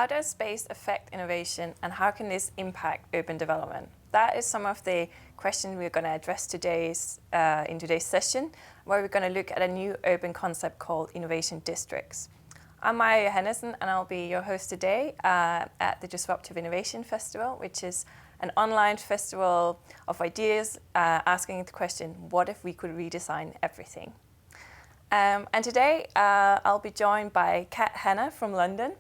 how does space affect innovation and how can this impact urban development? That is some of the questions we're going to address in today's session, where we're going to look at a new urban concept called innovation districts. I'm Maja Johannessen, and I'll be your host today at the Disruptive Innovation Festival, which is an online festival of ideas asking the question, what if we could redesign everything? And today I'll be joined by Kat Hanna from London.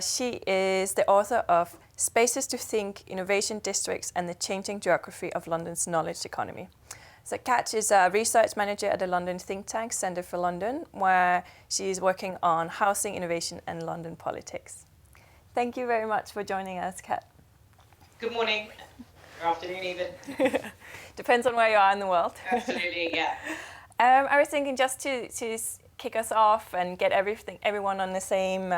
She is the author of Spaces to Think, Innovation Districts and the Changing Geography of London's Knowledge Economy. So Kat is a research manager at the London think tank Centre for London, where she is working on housing innovation and London politics. Thank you very much for joining us, Kat. Good morning, or afternoon even. Depends on where you are in the world. Absolutely, yeah. I was thinking just to kick us off and get everyone on the same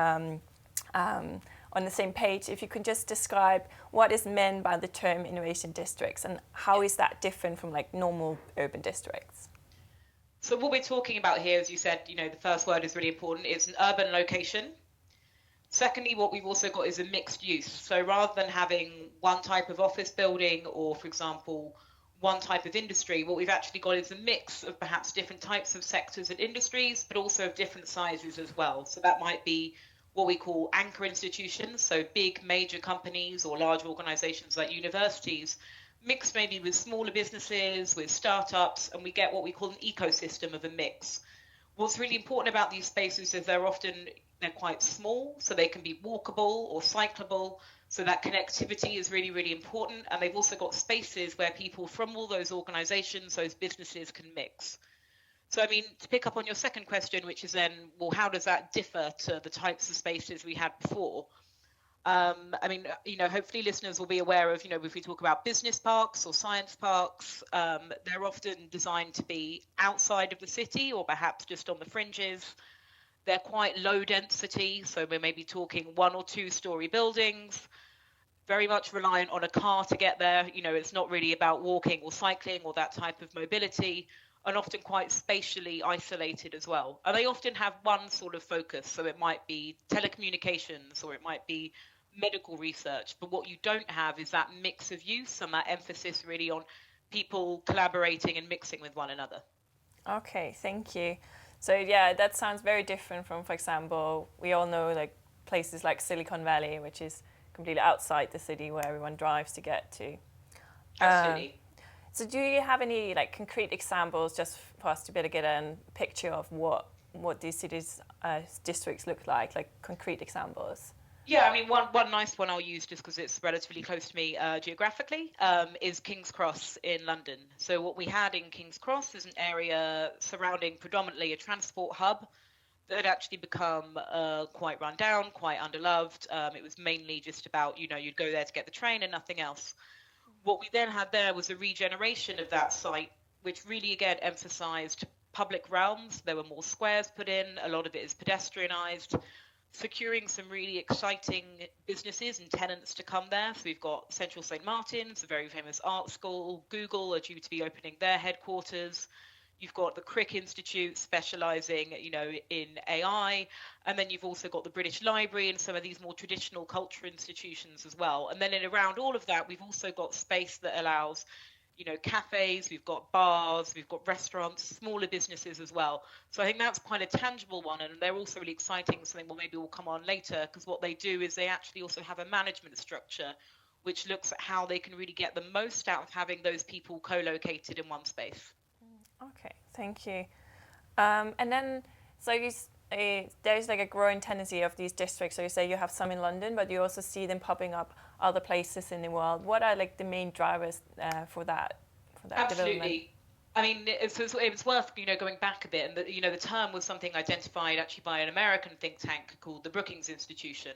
page, if you could just describe what is meant by the term innovation districts and how is that different from like normal urban districts? So what we're talking about here, as you said, the first word is really important. It's an urban location. Secondly, what we've also got is a mixed use. So rather than having one type of office building or, for example, one type of industry, what we've actually got is a mix of perhaps different types of sectors and industries, but also of different sizes as well. So that might be what we call anchor institutions, so big major companies or large organizations like universities, mixed maybe with smaller businesses, with startups, and we get what we call an ecosystem of a mix. What's really important about these spaces is they're quite small, so they can be walkable or cyclable, so that connectivity is really, really important. And they've also got spaces where people from all those organizations, those businesses can mix. So, to pick up on your second question, which is then, well, how does that differ to the types of spaces we had before? Hopefully listeners will be aware of, if we talk about business parks or science parks, they're often designed to be outside of the city or perhaps just on the fringes. They're quite low density, so we're maybe talking 1 or 2 story buildings, very much reliant on a car to get there. It's not really about walking or cycling or that type of mobility, and often quite spatially isolated as well. And they often have one sort of focus, so it might be telecommunications or it might be medical research, but what you don't have is that mix of use and that emphasis really on people collaborating and mixing with one another. Okay, thank you. So yeah, that sounds very different from, for example, we all know like places like Silicon Valley, which is completely outside the city where everyone drives to get to. Absolutely. So do you have any like concrete examples just for us to better get a picture of what these cities, districts look like concrete examples? Yeah, one nice one I'll use just because it's relatively close to me geographically is King's Cross in London. So what we had in King's Cross is an area surrounding predominantly a transport hub that had actually become quite run down, quite underloved. It was mainly just about, you'd go there to get the train and nothing else. What we then had there was a regeneration of that site, which really, again, emphasised public realms. There were more squares put in. A lot of it is pedestrianised, securing some really exciting businesses and tenants to come there. So we've got Central St. Martin's, a very famous art school. Google are due to be opening their headquarters. You've got the Crick Institute specialising, in AI. And then you've also got the British Library and some of these more traditional culture institutions as well. And then around all of that, we've also got space that allows, cafes, we've got bars, we've got restaurants, smaller businesses as well. So I think that's quite a tangible one. And they're also really exciting, something maybe we'll come on later, because what they do is they actually also have a management structure which looks at how they can really get the most out of having those people co-located in one space. Okay, thank you. And then, so there's like a growing tendency of these districts. So you say you have some in London, but you also see them popping up other places in the world. What are like the main drivers for that Absolutely. development? It's worth going back a bit, and the term was something identified actually by an American think tank called the Brookings Institution.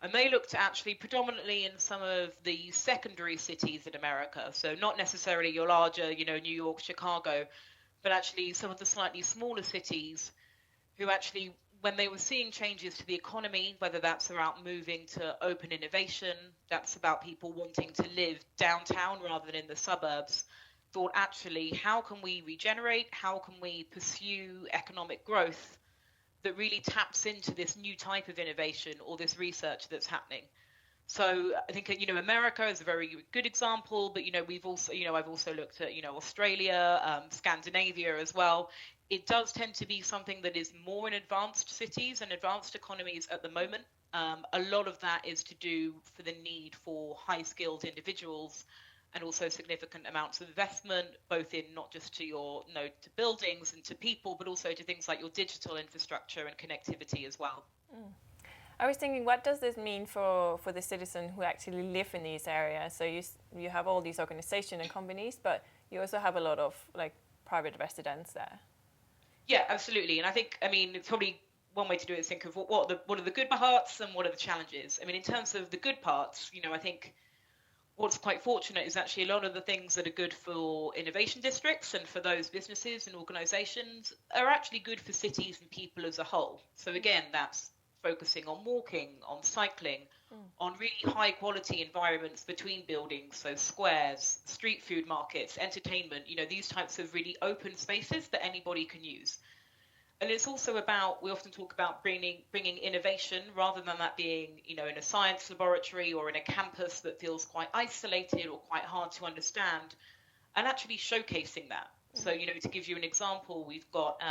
And they looked actually predominantly in some of the secondary cities in America. So not necessarily your larger, New York, Chicago, but actually some of the slightly smaller cities who actually, when they were seeing changes to the economy, whether that's about moving to open innovation, that's about people wanting to live downtown rather than in the suburbs, thought actually, how can we regenerate? How can we pursue economic growth that really taps into this new type of innovation or this research that's happening. So I think, America is a very good example, but, we've also, I've also looked at, Australia, Scandinavia as well. It does tend to be something that is more in advanced cities and advanced economies at the moment. A lot of that is to do for the need for high-skilled individuals and also significant amounts of investment, both in not just to your, to buildings and to people, but also to things like your digital infrastructure and connectivity as well. I was thinking, what does this mean for the citizen who actually live in these areas? So you have all these organizations and companies, but you also have a lot of like private residents there. Yeah, absolutely. And I think, it's probably one way to do it is think of what are the good parts and what are the challenges. In terms of the good parts, I think what's quite fortunate is actually a lot of the things that are good for innovation districts and for those businesses and organizations are actually good for cities and people as a whole. So again, that's focusing on walking, on cycling, on really high quality environments between buildings, so squares, street food markets, entertainment, these types of really open spaces that anybody can use. And it's also about, we often talk about bringing innovation rather than that being, in a science laboratory or in a campus that feels quite isolated or quite hard to understand, and actually showcasing that. So, to give you an example, we've got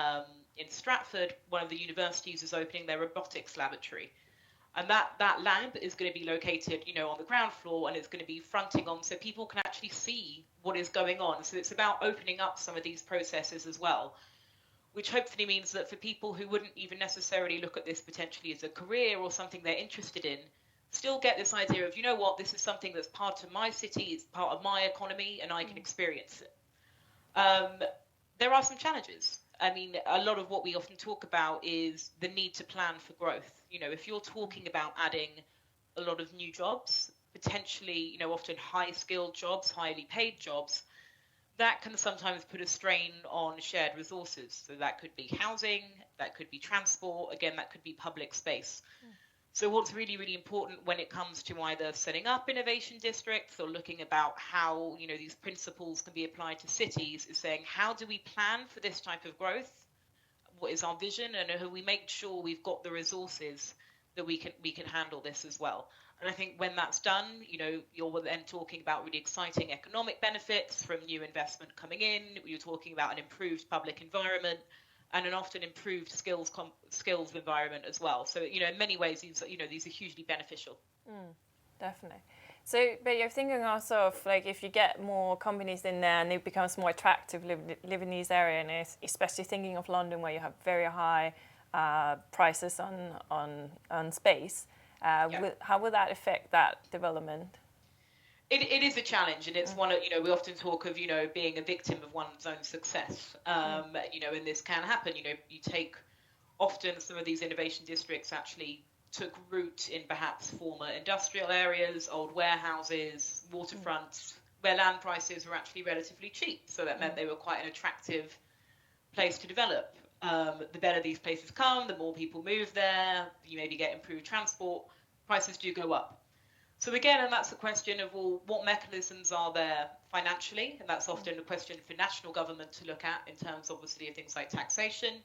in Stratford, one of the universities is opening their robotics laboratory. And that lab is going to be located, on the ground floor, and it's going to be fronting on so people can actually see what is going on. So it's about opening up some of these processes as well, which hopefully means that for people who wouldn't even necessarily look at this potentially as a career or something they're interested in, still get this idea of, this is something that's part of my city, it's part of my economy, and I can experience it. There are some challenges. A lot of what we often talk about is the need to plan for growth. If you're talking about adding a lot of new jobs, potentially, often high-skilled jobs, highly paid jobs, that can sometimes put a strain on shared resources. So that could be housing, that could be transport, again, that could be public space. So what's really, really important when it comes to either setting up innovation districts or looking about how, these principles can be applied to cities is saying, how do we plan for this type of growth? What is our vision? And how we make sure we've got the resources that we can handle this as well. And I think when that's done, you're then talking about really exciting economic benefits from new investment coming in. You're talking about an improved public environment and an often improved skills environment as well. So, in many ways, these are hugely beneficial. Definitely. So, but you're thinking also of like if you get more companies in there and it becomes more attractive live in these areas, especially thinking of London where you have very high prices on space. How will that affect that development? It is a challenge, and it's one of, we often talk of, being a victim of one's own success, and this can happen. You take often some of these innovation districts actually took root in perhaps former industrial areas, old warehouses, waterfronts, where land prices were actually relatively cheap. So that meant they were quite an attractive place to develop. The better these places come, the more people move there, you maybe get improved transport, prices do go up. So again, and that's a question of, well, what mechanisms are there financially? And that's often a question for national government to look at in terms, obviously, of things like taxation,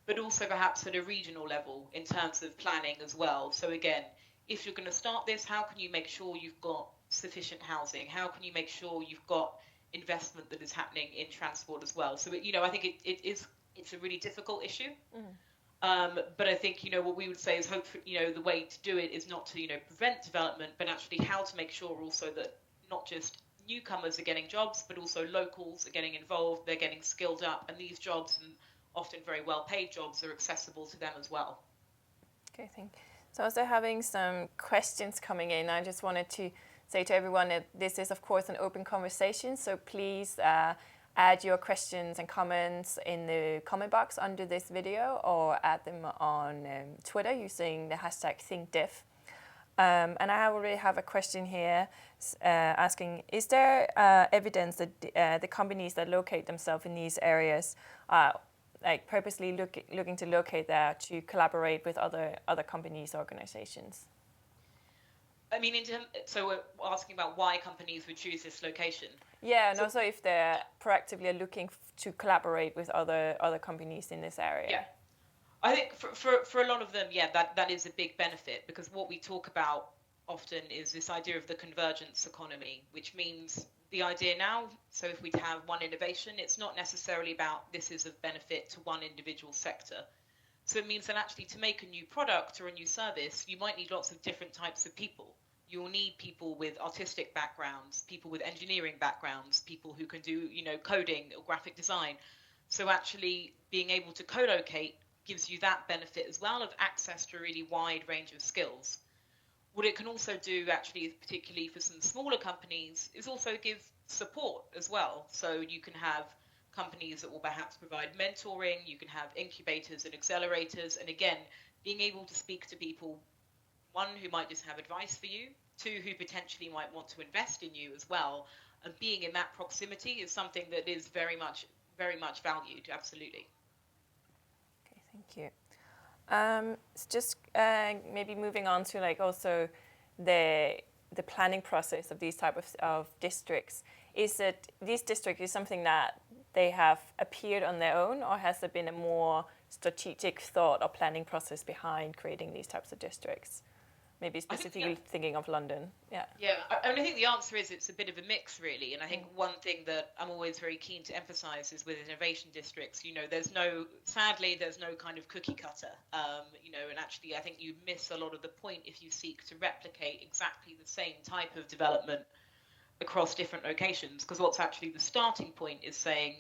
but also perhaps at a regional level in terms of planning as well. So again, if you're going to start this, how can you make sure you've got sufficient housing? How can you make sure you've got investment that is happening in transport as well? So, I think it's a really difficult issue. But I think, what we would say is hopefully, the way to do it is not to, prevent development, but actually how to make sure also that not just newcomers are getting jobs, but also locals are getting involved, they're getting skilled up, and these jobs, and often very well-paid jobs, are accessible to them as well. Okay, thank you. So also having some questions coming in, I just wanted to say to everyone that this is, of course, an open conversation, so please add your questions and comments in the comment box under this video or add them on Twitter using the hashtag ThinkDiff. And I already have a question here asking, is there evidence that the companies that locate themselves in these areas are like purposely looking to locate there to collaborate with other companies, organizations? So we're asking about why companies would choose this location. Yeah, and also if they're proactively looking to collaborate with other companies in this area. Yeah. I think for a lot of them, yeah, that is a big benefit, because what we talk about often is this idea of the convergence economy, which means the idea now, so if we have one innovation, it's not necessarily about this is of benefit to one individual sector. So it means that actually to make a new product or a new service, you might need lots of different types of people. You'll need people with artistic backgrounds, people with engineering backgrounds, people who can do, coding or graphic design. So actually being able to co-locate gives you that benefit as well of access to a really wide range of skills. What it can also do, actually, particularly for some smaller companies, is also give support as well. So you can have companies that will perhaps provide mentoring, you can have incubators and accelerators, and again, being able to speak to people, one, who might just have advice for you, two, who potentially might want to invest in you as well, and being in that proximity is something that is very much valued, absolutely. Okay, thank you. It's just maybe moving on to like also the planning process of these type of districts. Is that these districts is something that they have appeared on their own, or has there been a more strategic thought or planning process behind creating these types of districts? Maybe specifically thinking of London. Yeah. Yeah, I think the answer is it's a bit of a mix, really. And I think one thing that I'm always very keen to emphasize is with innovation districts, sadly, there's no kind of cookie cutter, and actually I think you miss a lot of the point if you seek to replicate exactly the same type of development across different locations. Because what's actually the starting point is saying,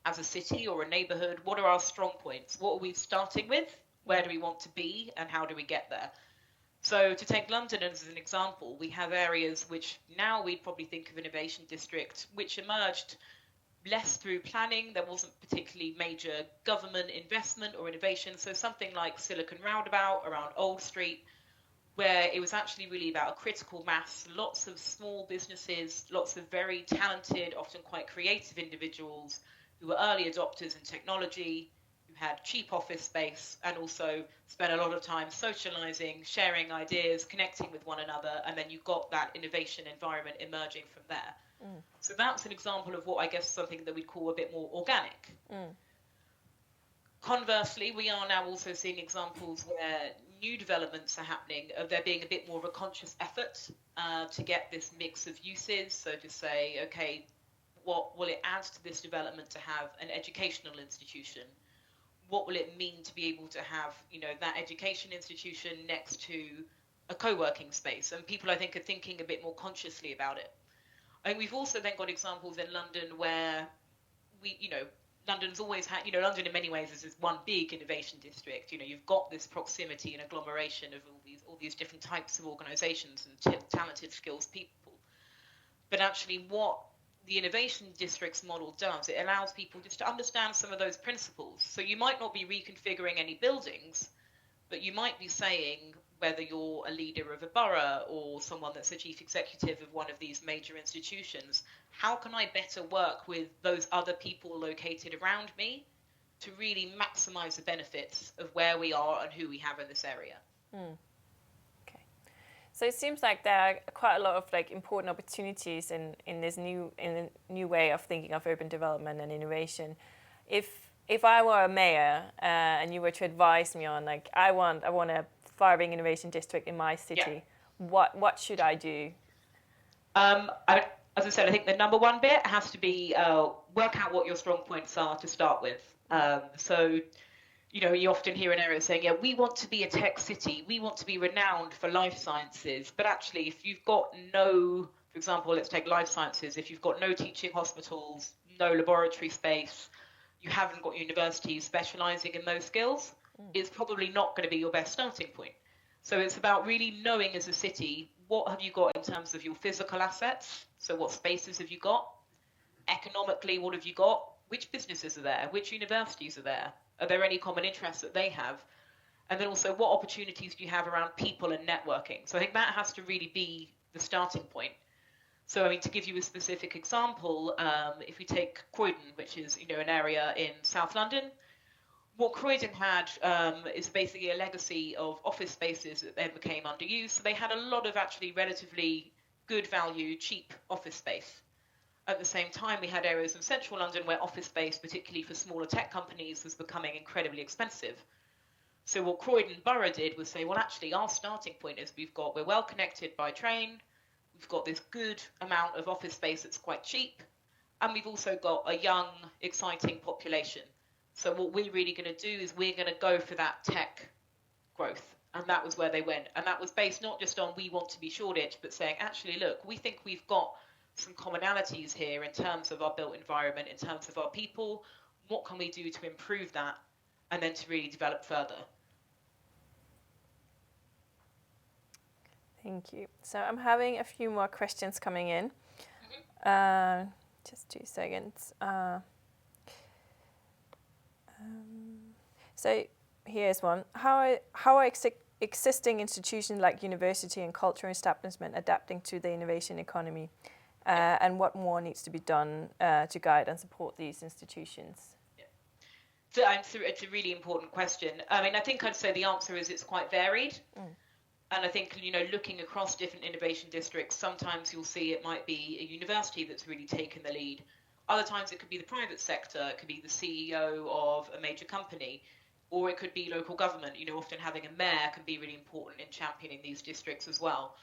as a city or a neighborhood, what are our strong points? What are we starting with? Where do we want to be? And how do we get there? So to take London as an example, we have areas which now we'd probably think of innovation district, which emerged less through planning. There wasn't particularly major government investment or innovation. So something like Silicon Roundabout around Old Street, where it was actually really about a critical mass, lots of small businesses, lots of very talented, often quite creative individuals who were early adopters in technology, had cheap office space, and also spent a lot of time socializing, sharing ideas, connecting with one another, and then you got that innovation environment emerging from there. So that's an example of what I guess something that we'd call a bit more organic. Conversely, we are now also seeing examples where new developments are happening, of there being a bit more of a conscious effort to get this mix of uses. So to say, okay, what will it add to this development to have an educational institution? What will it mean to be able to have, that education institution next to a co-working space? And people, I think, are thinking a bit more consciously about it. And we've also then got examples in London where London's always had, London in many ways is this one big innovation district. You've got this proximity and agglomeration of all these different types of organizations and talented, skills people. But actually what the innovation districts model does, it allows people just to understand some of those principles. So you might not be reconfiguring any buildings, but you might be saying, whether you're a leader of a borough or someone that's a chief executive of one of these major institutions, how can I better work with those other people located around me to really maximize the benefits of where we are and who we have in this area? So it seems like there are quite a lot of like important opportunities in this new way of thinking of urban development and innovation. If I were a mayor and you were to advise me on like I want a thriving innovation district in my city, what should I do? As I said, I think the number one bit has to be work out what your strong points are to start with. So you often hear in areas saying, yeah, we want to be a tech city. We want to be renowned for life sciences. But actually, if you've got no, for example, let's take life sciences. If you've got no teaching hospitals, no laboratory space, you haven't got universities specializing in those skills, it's probably not going to be your best starting point. So it's about really knowing as a city, what have you got in terms of your physical assets? So what spaces have you got? Economically, what have you got? Which businesses are there? Which universities are there? Are there any common interests that they have? And then also, what opportunities do you have around people and networking? So I think that has to really be the starting point. So, I mean, to give you a specific example, if we take Croydon, which is, an area in South London, what Croydon had is basically a legacy of office spaces that then became underused. So they had a lot of actually relatively good value, cheap office space. At the same time, we had areas in central London where office space, particularly for smaller tech companies, was becoming incredibly expensive. So what Croydon Borough did was say, well, actually, our starting point is we're well connected by train, we've got this good amount of office space that's quite cheap, and we've also got a young, exciting population. So what we're really going to do is we're going to go for that tech growth. And that was where they went. And that was based not just on we want to be Shoreditch, but saying, actually, look, we think we've got some commonalities here in terms of our built environment, in terms of our people. What can we do to improve that? And then to really develop further. Thank you. So I'm having a few more questions coming in. Just 2 seconds. So here's one. How are existing institutions like university and cultural establishment adapting to the innovation economy? And what more needs to be done to guide and support these institutions? So it's a really important question. I mean, I think I'd say the answer is it's quite varied. And I think, looking across different innovation districts, sometimes you'll see it might be a university that's really taken the lead. Other times it could be the private sector, it could be the CEO of a major company, or it could be local government. Often having a mayor can be really important in championing these districts as well.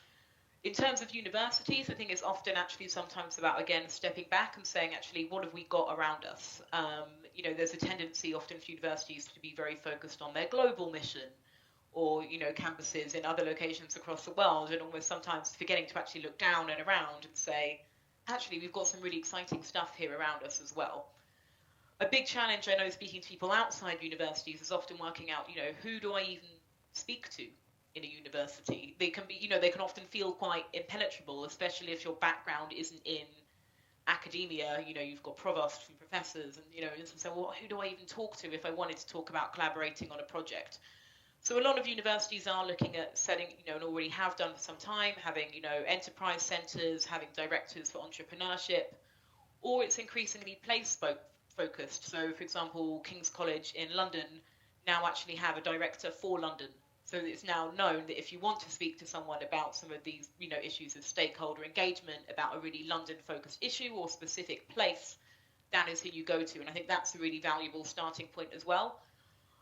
In terms of universities, I think it's often actually sometimes about, again, stepping back and saying, actually, what have we got around us? There's a tendency often for universities to be very focused on their global mission, or campuses in other locations across the world, and almost sometimes forgetting to actually look down and around and say, actually, we've got some really exciting stuff here around us as well. A big challenge, I know, speaking to people outside universities is often working out, who do I even speak to in a university? They can be, they can often feel quite impenetrable, especially if your background isn't in academia. You've got provosts and professors, and so, well, who do I even talk to if I wanted to talk about collaborating on a project? So a lot of universities are looking at setting, and already have done for some time, having, enterprise centres, having directors for entrepreneurship, or it's increasingly place-focused. So, for example, King's College in London now actually have a director for London. So it's now known that if you want to speak to someone about some of these, issues of stakeholder engagement, about a really London-focused issue or specific place, that is who you go to. And I think that's a really valuable starting point as well.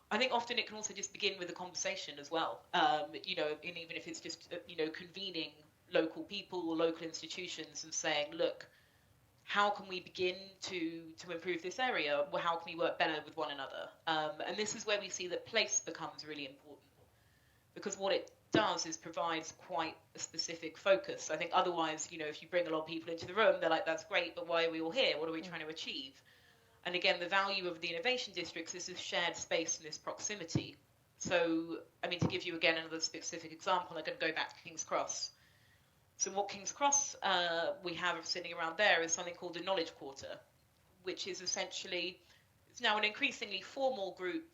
I think often it can also just begin with a conversation as well, and even if it's just, convening local people or local institutions and saying, look, how can we begin to improve this area? Well, how can we work better with one another? And this is where we see that place becomes really important, because what it does is provides quite a specific focus. I think otherwise, if you bring a lot of people into the room, they're like, that's great, but why are we all here? What are we trying to achieve? And again, the value of the innovation districts is this shared space and this proximity. So, I mean, to give you again another specific example, I'm going to go back to King's Cross. So what King's Cross we have sitting around there is something called the Knowledge Quarter, which is essentially, it's now an increasingly formal group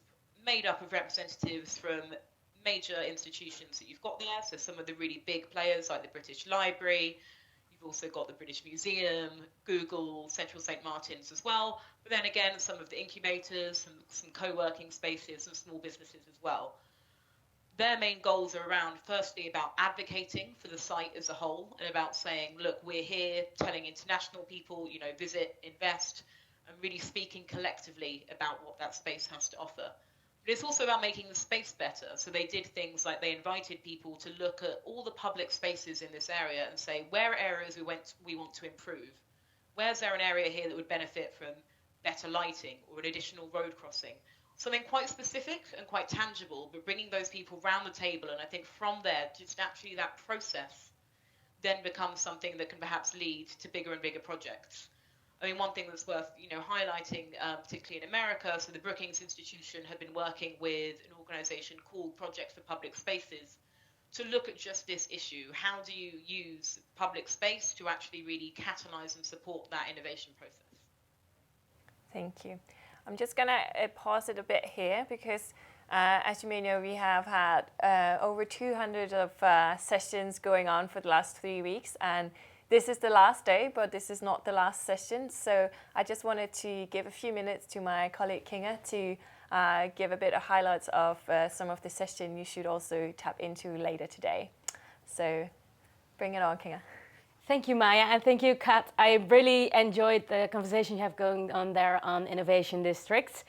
made up of representatives from major institutions that you've got there. So some of the really big players like the British Library, you've also got the British Museum, Google, Central St. Martin's as well. But then again, some of the incubators, some co-working spaces, some small businesses as well. Their main goals are around, firstly, about advocating for the site as a whole and about saying, look, we're here, telling international people, visit, invest, and really speaking collectively about what that space has to offer. But it's also about making the space better. So they did things like they invited people to look at all the public spaces in this area and say, where are areas we want to improve? Where's there an area here that would benefit from better lighting or an additional road crossing? Something quite specific and quite tangible, but bringing those people round the table. And I think from there, just actually that process then becomes something that can perhaps lead to bigger and bigger projects. I mean, one thing that's worth, highlighting, particularly in America, so the Brookings Institution have been working with an organization called Project for Public Spaces to look at just this issue. How do you use public space to actually really catalyze and support that innovation process? Thank you. I'm just going to pause it a bit here because, as you may know, we have had over 200 of sessions going on for the last 3 weeks, and this is the last day, but this is not the last session. So I just wanted to give a few minutes to my colleague Kinga to give a bit of highlights of some of the session you should also tap into later today. So bring it on, Kinga. Thank you, Maya, and thank you, Kat. I really enjoyed the conversation you have going on there on innovation districts.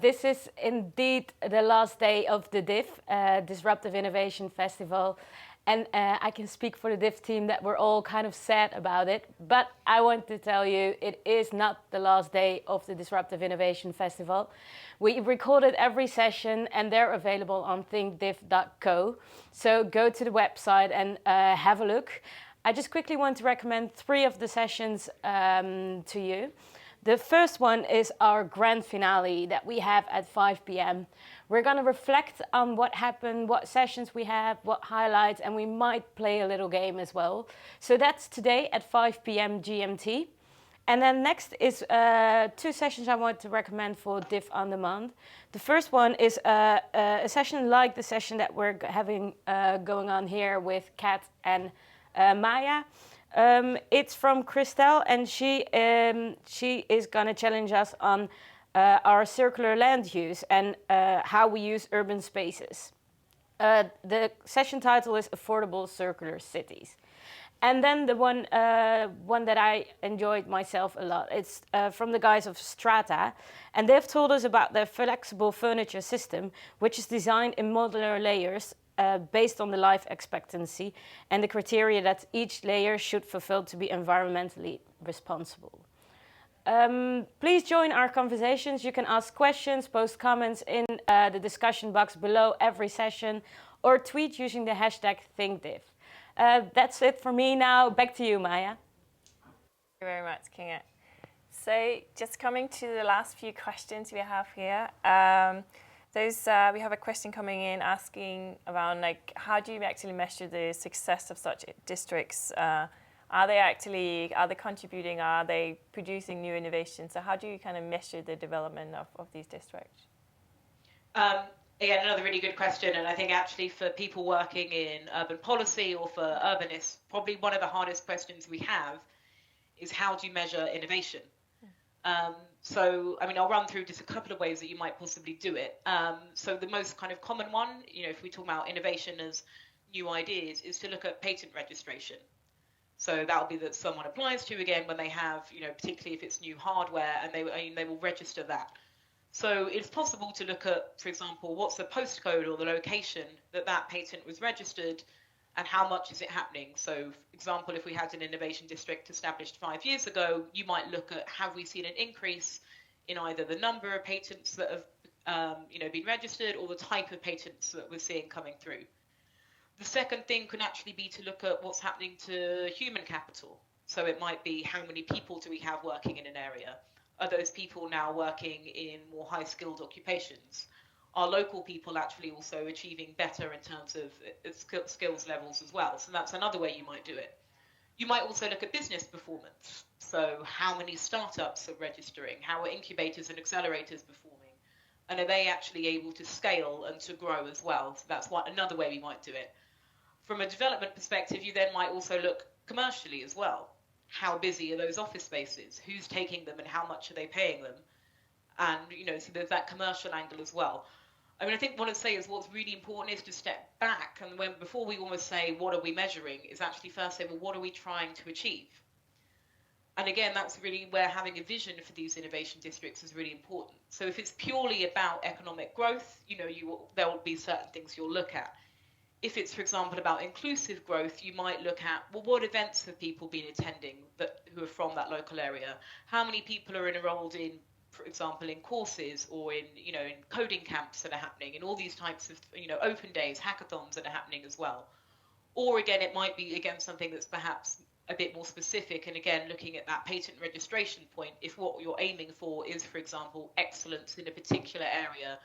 This is indeed the last day of the DIF, Disruptive Innovation Festival. And I can speak for the DIF team that we're all kind of sad about it. But I want to tell you, it is not the last day of the Disruptive Innovation Festival. We recorded every session and they're available on thinkdiff.co. So go to the website and have a look. I just quickly want to recommend 3 of the sessions to you. The first one is our grand finale that we have at 5 p.m. We're going to reflect on what happened, what sessions we have, what highlights, and we might play a little game as well. So that's today at 5 p.m. GMT. And then next is 2 sessions I want to recommend for DIF On Demand. The first one is a session like the session that we're having going on here with Kat and Maya. It's from Christelle, and she is going to challenge us on our circular land use and how we use urban spaces. The session title is Affordable Circular Cities. And then the one that I enjoyed myself a lot, it's from the guys of Strata. And they've told us about their flexible furniture system, which is designed in modular layers based on the life expectancy and the criteria that each layer should fulfill to be environmentally responsible. Please join our conversations. You can ask questions, post comments in the discussion box below every session, or tweet using the hashtag ThinkDiff. That's it for me now. Back to you, Maya. Thank you very much, Kinga. So just coming to the last few questions we have here. We have a question coming in asking around how do you actually measure the success of such districts? Are they contributing? Are they producing new innovations? So how do you kind of measure the development of these districts? Again, another really good question. And I think actually for people working in urban policy or for urbanists, probably one of the hardest questions we have is how do you measure innovation? So, I mean, I'll run through just a couple of ways that you might possibly do it. So the most kind of common one, if we talk about innovation as new ideas, is to look at patent registration. So that will be that someone applies to, again, when they have, particularly if it's new hardware, and they will register that. So it's possible to look at, for example, what's the postcode or the location that patent was registered, and how much is it happening? So, for example, if we had an innovation district established 5 years ago, you might look at have we seen an increase in either the number of patents that have been registered or the type of patents that we're seeing coming through. The second thing could actually be to look at what's happening to human capital. So it might be how many people do we have working in an area? Are those people now working in more high-skilled occupations? Are local people actually also achieving better in terms of skills levels as well? So that's another way you might do it. You might also look at business performance. So how many startups are registering? How are incubators and accelerators performing? And are they actually able to scale and to grow as well? So that's another way we might do it. From a development perspective, you then might also look commercially as well. How busy are those office spaces? Who's taking them and how much are they paying them? And, so there's that commercial angle as well. I mean, I think what I'd say is what's really important is to step back, and before we almost say, what are we measuring, is actually first say, well, what are we trying to achieve? And again, that's really where having a vision for these innovation districts is really important. So if it's purely about economic growth, there will be certain things you'll look at. If it's, for example, about inclusive growth, you might look at, well, what events have people been attending who are from that local area? How many people are enrolled in, for example, in courses or in coding camps that are happening, and all these types of, open days, hackathons that are happening as well. Or again, it might be, something that's perhaps a bit more specific, and again, looking at that patent registration point, if what you're aiming for is, for example, excellence in a particular area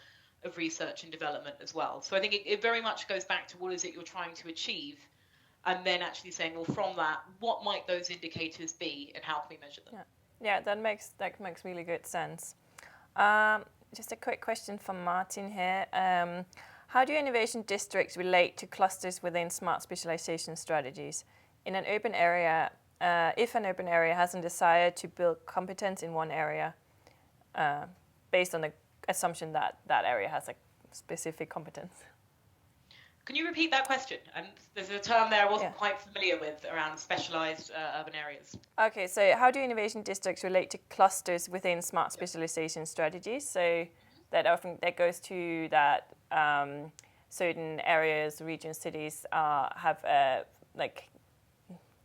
of research and development as well. So I think it very much goes back to what is it you're trying to achieve, and then actually saying, well, from that, what might those indicators be, and how can we measure them? Yeah, that makes really good sense. Just a quick question from Martin here. How do innovation districts relate to clusters within smart specialization strategies? In an urban area, if an urban area has a desire to build competence in one area, based on the assumption that that area has a specific competence. Can you repeat that question? And there's a term there I wasn't Yeah. quite familiar with around specialized urban areas. Okay, so how do innovation districts relate to clusters within smart specialization strategies? So that goes to that certain areas, regions, cities have like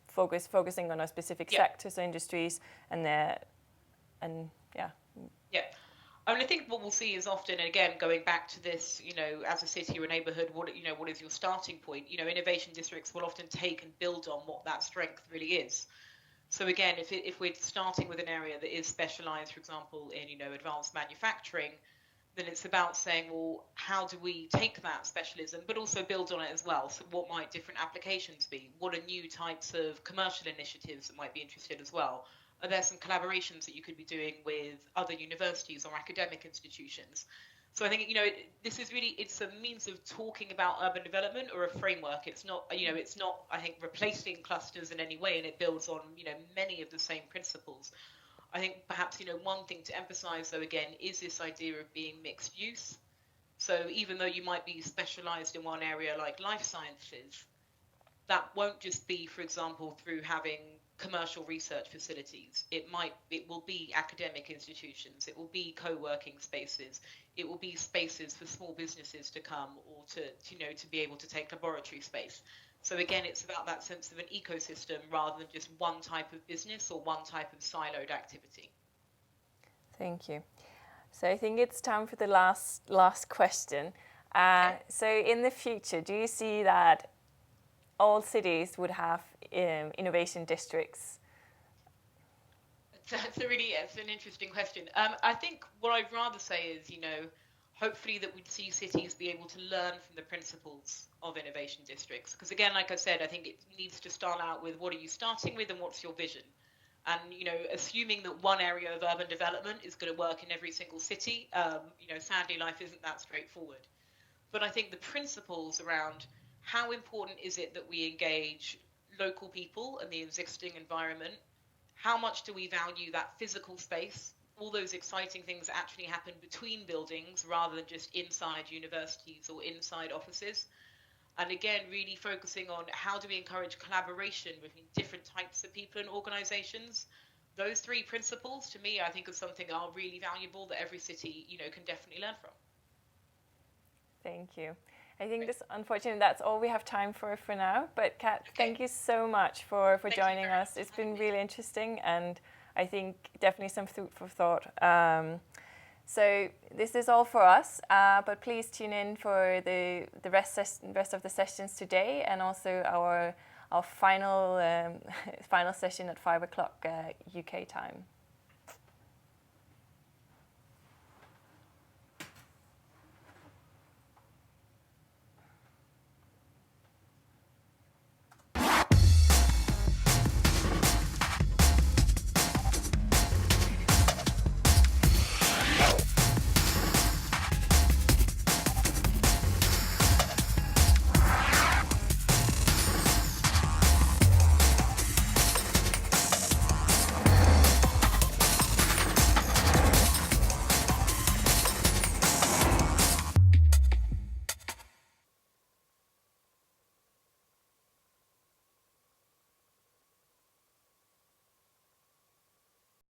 focusing on a specific sectors or industries, and yeah. Yeah. I mean, I think what we'll see is often, and again, going back to this, as a city or a neighborhood, what is your starting point? Innovation districts will often take and build on what that strength really is. So again, if we're starting with an area that is specialized, for example, in, advanced manufacturing, then it's about saying, well, how do we take that specialism, but also build on it as well? So what might different applications be? What are new types of commercial initiatives that might be interested as well? Are there some collaborations that you could be doing with other universities or academic institutions? So I think, this is really, it's a means of talking about urban development or a framework. It's not, I think, replacing clusters in any way, and it builds on, many of the same principles. I think perhaps, one thing to emphasize, though, again, is this idea of being mixed use. So even though you might be specialized in one area like life sciences, that won't just be, for example, through having commercial research facilities. It will be academic institutions, it will be co-working spaces, it will be spaces for small businesses to come, or to be able to take laboratory space. So again, it's about that sense of an ecosystem rather than just one type of business or one type of siloed activity. Thank you. So I think it's time for the last question. Okay. So in the future, do you see that all cities would have innovation districts? It's an interesting question. I think what I'd rather say is, hopefully that we'd see cities be able to learn from the principles of innovation districts. Because again, like I said, I think it needs to start out with what are you starting with and what's your vision? And, assuming that one area of urban development is going to work in every single city, sadly, life isn't that straightforward. But I think the principles around how important is it that we engage local people and the existing environment? How much do we value that physical space? All those exciting things that actually happen between buildings rather than just inside universities or inside offices. And again, really focusing on how do we encourage collaboration between different types of people and organizations. Those three principles, to me, I think are something are really valuable that every city, can definitely learn from. Thank you. I think unfortunately, that's all we have time for now. But Kat, thank you so much for joining us. It's been really interesting, and I think definitely some food for thought. So this is all for us, but please tune in for the rest of the sessions today, and also our final session at 5 o'clock UK time.